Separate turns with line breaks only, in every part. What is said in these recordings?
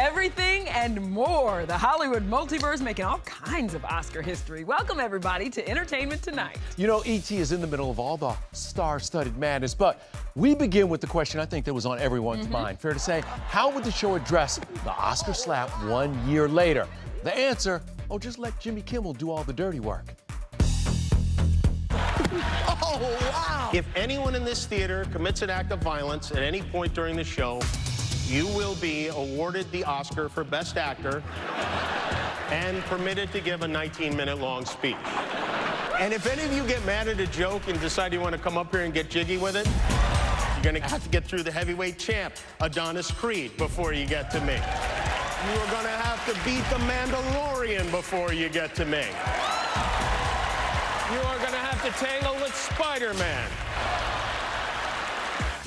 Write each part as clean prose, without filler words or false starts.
Everything and more. The Hollywood multiverse making all kinds of Oscar history. Welcome, everybody, to Entertainment Tonight.
You know, E.T. is in the middle of all the star-studded madness, but we begin with the question I think that was on everyone's mind. Fair to say, how would the show address the Oscar slap 1 year later? The answer, oh, just let Jimmy Kimmel do all the dirty work.
Oh, wow! If anyone in this theater commits an act of violence at any point during the show, you will be awarded the Oscar for Best Actor and permitted to give a 19-minute long speech. And if any of you get mad at a joke and decide you want to come up here and get jiggy with it, you're going to have to get through the heavyweight champ, Adonis Creed, before you get to me. You are going to have to beat the Mandalorian before you get to me. You are going to have to tangle with Spider-Man.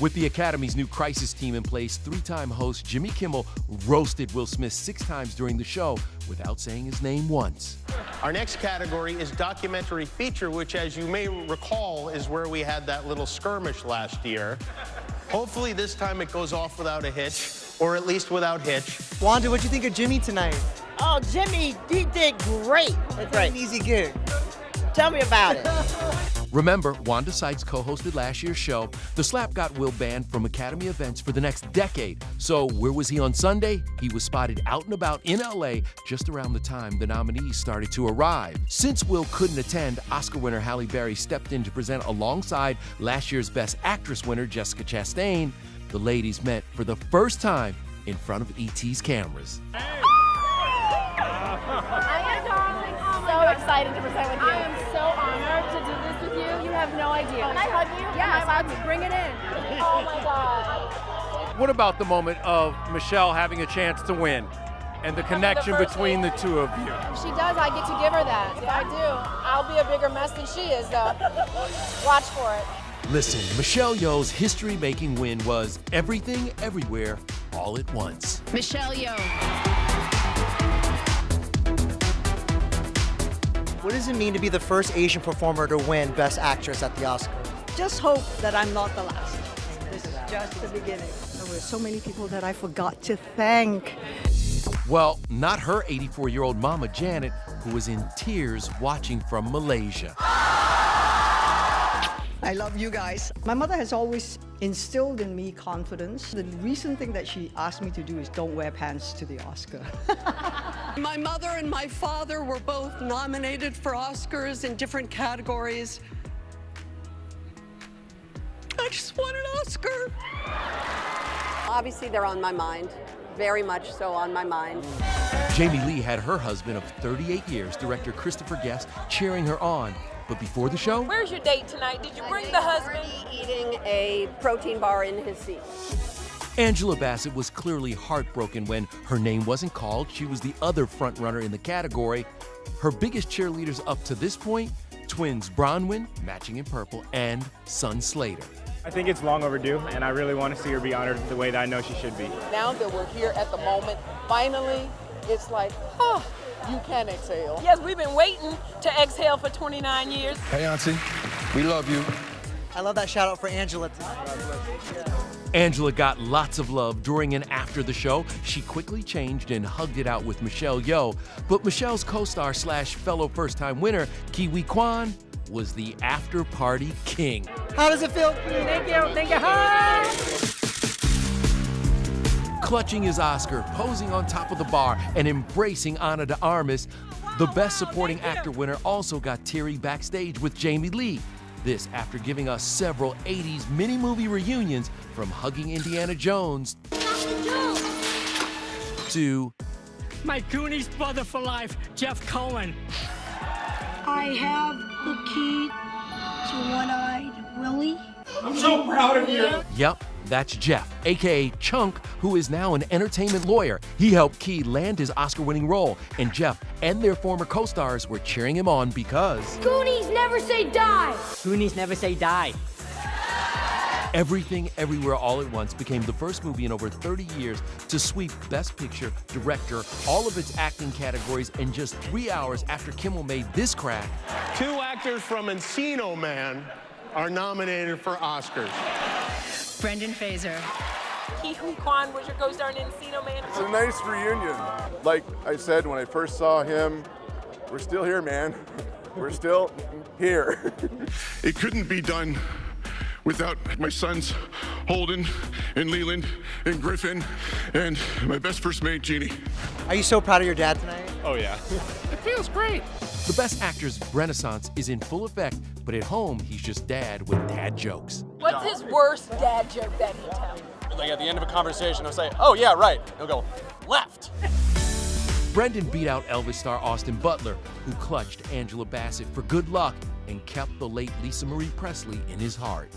With the Academy's new crisis team in place, three-time host Jimmy Kimmel roasted Will Smith 6 times during the show without saying his name once.
Our next category is documentary feature, which, as you may recall, is where we had that little skirmish last year. Hopefully this time it goes off without a hitch, or at least without hitch.
Wanda, what'd you think of Jimmy tonight?
Oh, Jimmy, he did great.
It's an easy gig.
Tell me about it.
Remember, Wanda Sykes co-hosted last year's show. The slap got Will banned from Academy events for the next decade. So where was he on Sunday? He was spotted out and about in LA just around the time the nominees started to arrive. Since Will couldn't attend, Oscar winner Halle Berry stepped in to present alongside last year's Best Actress winner Jessica Chastain. The ladies met for the first time in front of E.T.'s cameras.
So excited to present with you. I am so honored to do this with you. You have no idea. Can I hug you? Yes, let's bring it in. Oh my God.
What about the moment of Michelle having a chance to win and the connection between the two of you?
If she does, I get to give her that. If I do, I'll be a bigger mess than she is, though. Watch for it.
Listen, Michelle Yeoh's history-making win was Everything, Everywhere, All at Once.
Michelle Yeoh.
What does it mean to be the first Asian performer to win Best Actress at the Oscars?
Just hope that I'm not the last. This is just the beginning. There were so many people that I forgot to thank.
Well, not her 84-year-old mama, Janet, who was in tears watching from Malaysia.
I love you guys. My mother has always instilled in me confidence. The recent thing that she asked me to do is don't wear pants to the Oscar.
My mother and my father were both nominated for Oscars in different categories. I just want an Oscar.
Obviously, they're on my mind. Very much so on my mind.
Jamie Lee had her husband of 38 years, director Christopher Guest, cheering her on. But before the show,
Where's your date tonight? Did you bring the husband?
Eating a protein bar in his seat.
Angela Bassett was clearly heartbroken when her name wasn't called. She was the other frontrunner in the category. Her biggest cheerleaders up to this point, twins Bronwyn, matching in purple, and son Slater.
I think it's long overdue, and I really want to see her be honored the way that I know she should be.
Now that we're here at the moment, finally, it's like, oh, you can exhale.
Yes, we've been waiting to exhale for 29 years.
Hey, Auntie, we love you.
I love that shout out for Angela tonight.
Angela got lots of love during and after the show. She quickly changed and hugged it out with Michelle Yeoh. But Michelle's co-star / fellow first-time winner, Kiwi Kwan, was the after-party king.
How does it feel?
Thank you. Thank you. Hi.
Clutching his Oscar, posing on top of the bar, and embracing Ana de Armas, the Best Supporting Actor winner also got teary backstage with Jamie Lee. This after giving us several 80s mini-movie reunions, from hugging Indiana Jones to
My Goonies brother for life, Jeff Cohen.
I have the key to One-Eyed Willie.
I'm so proud of you.
Yep, that's Jeff, aka Chunk, who is now an entertainment lawyer. He helped Key land his Oscar-winning role, and Jeff and their former co-stars were cheering him on because
Goonies never say die.
Goonies never say die.
Everything, Everywhere, All at Once became the first movie in over 30 years to sweep Best Picture, Director, all of its acting categories in just 3 hours after Kimmel made this crack.
2 actors from Encino Man are nominated for Oscars.
Brendan Fraser.
Ke Huy Quan was your co-star in Encino Man.
It's a nice reunion. Like I said when I first saw him, we're still here, man. We're still here.
It couldn't be done without my sons, Holden and Leland and Griffin, and my best first mate, Jeannie.
Are you so proud of your dad tonight?
Oh, yeah.
It feels great. The Best Actor's renaissance is in full effect, but at home, he's just dad with dad jokes.
What's his worst dad joke that he tells?
Like at the end of a conversation, I'll say, oh yeah, right. He'll go, left.
Brendan beat out Elvis star Austin Butler, who clutched Angela Bassett for good luck and kept the late Lisa Marie Presley in his heart.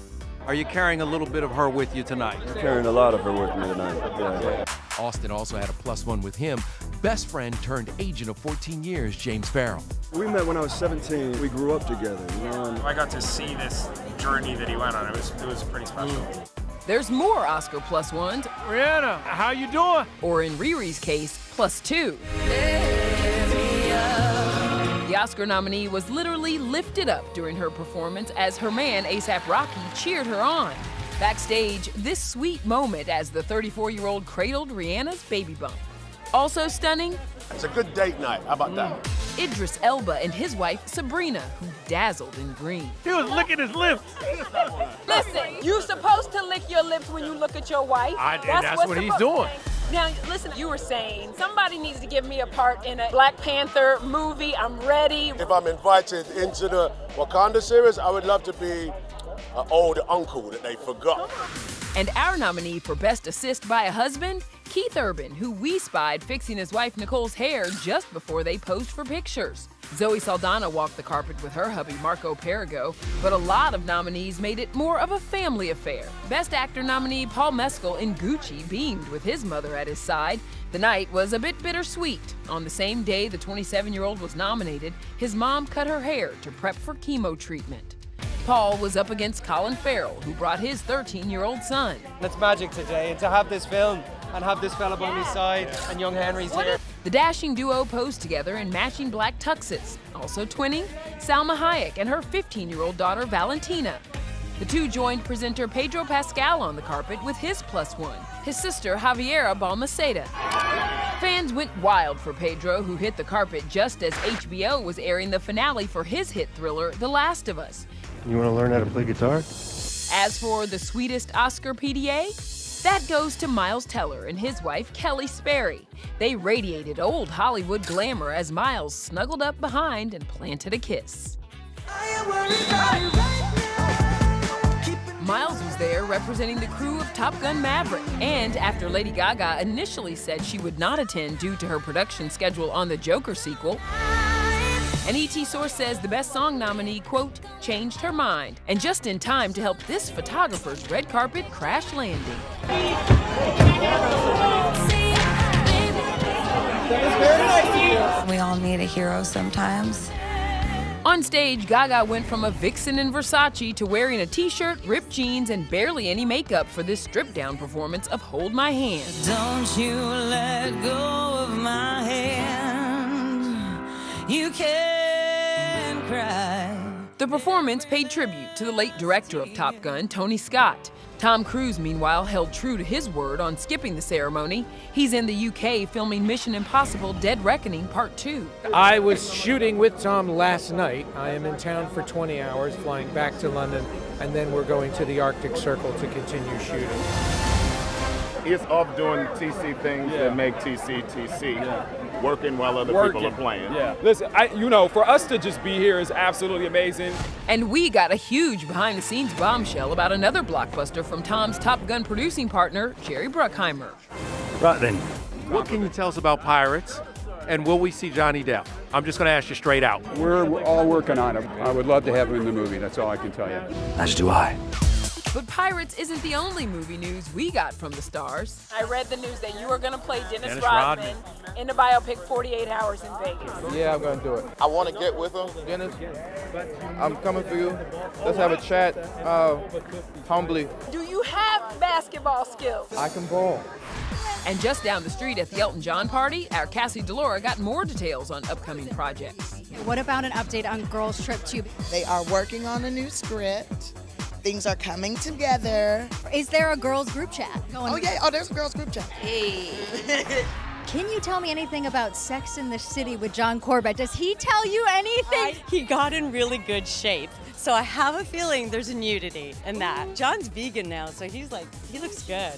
Are you carrying a little bit of her with you tonight?
I'm carrying a lot of her with me tonight. Yeah.
Austin also had a +1 with him, best friend turned agent of 14 years, James Farrell.
We met when I was 17. We grew up together, you know.
I got to see this journey that he went on. It was pretty special.
There's more Oscar +1s.
Rihanna, how you doing?
Or in Riri's case, +2. The Oscar nominee was literally lifted up during her performance as her man, A$AP Rocky, cheered her on. Backstage, this sweet moment as the 34-year-old cradled Rihanna's baby bump. Also stunning,
It's a good date night. How about that?
Idris Elba and his wife, Sabrina, who dazzled in green.
He was licking his lips.
Listen, you're supposed to lick your lips when you look at your wife.
That's what he's doing.
Now, listen, you were saying somebody needs to give me a part in a Black Panther movie. I'm ready.
If I'm invited into the Wakanda series, I would love to be an old uncle that they forgot.
And our nominee for Best Assist by a Husband, Keith Urban, who we spied fixing his wife Nicole's hair just before they posed for pictures. Zoe Saldana walked the carpet with her hubby Marco Perigo, but a lot of nominees made it more of a family affair. Best Actor nominee Paul Mescal in Gucci beamed with his mother at his side. The night was a bit bittersweet. On the same day the 27-year-old was nominated, his mom cut her hair to prep for chemo treatment. Paul was up against Colin Farrell, who brought his 13-year-old son.
It's magic today, and to have this film and have this fella by my side, and young Henry's here.
The dashing duo posed together in matching black tuxes. Also twinning, Salma Hayek and her 15-year-old daughter Valentina. The two joined presenter Pedro Pascal on the carpet with his +1, his sister Javiera Balmaceda. Fans went wild for Pedro, who hit the carpet just as HBO was airing the finale for his hit thriller, The Last of Us.
You want to learn how to play guitar?
As for the sweetest Oscar PDA, that goes to Miles Teller and his wife Kelly Sperry. They radiated old Hollywood glamour as Miles snuggled up behind and planted a kiss. Miles was there representing the crew of Top Gun Maverick, and after Lady Gaga initially said she would not attend due to her production schedule on the Joker sequel, an ET source says the Best Song nominee, quote, changed her mind, and just in time to help this photographer's red carpet crash landing.
We all need a hero sometimes.
On stage, Gaga went from a vixen in Versace to wearing a t-shirt, ripped jeans, and barely any makeup for this stripped-down performance of Hold My Hand.
Don't you let go of my hand. You can cry.
The performance paid tribute to the late director of Top Gun, Tony Scott. Tom Cruise, meanwhile, held true to his word on skipping the ceremony. He's in the UK filming Mission Impossible: Dead Reckoning Part 2.
I was shooting with Tom last night. I am in town for 20 hours, flying back to London, and then we're going to the Arctic Circle to continue shooting.
He's off doing TC things that make TC TC, working while other people are playing.
Yeah. Listen, for us to just be here is absolutely amazing.
And we got a huge behind-the-scenes bombshell about another blockbuster from Tom's Top Gun producing partner, Jerry Bruckheimer.
Right then. What can you tell us about Pirates? And will we see Johnny Depp? I'm just going to ask you straight out.
We're all working on it. I would love to have him in the movie. That's all I can tell you.
As do I.
But Pirates isn't the only movie news we got from the stars. I read the news that you are going to play Dennis Rodman in the biopic 48 Hours in Vegas.
Yeah, I'm going to do it.
I want to get with him.
Dennis, I'm coming for you. Let's have a chat humbly.
Do you have basketball skills?
I can ball.
And just down the street at the Elton John party, our Cassie Delora got more details on upcoming projects.
What about an update on Girls Trip 2?
They are working on a new script.
things are coming together.
Is there a girls group chat going?
Oh yeah, there's a girls group chat.
Hey. Can you tell me anything about Sex in the City with John Corbett? Does he tell you anything?
He got in really good shape. So I have a feeling there's a nudity in that. John's vegan now, so he looks good.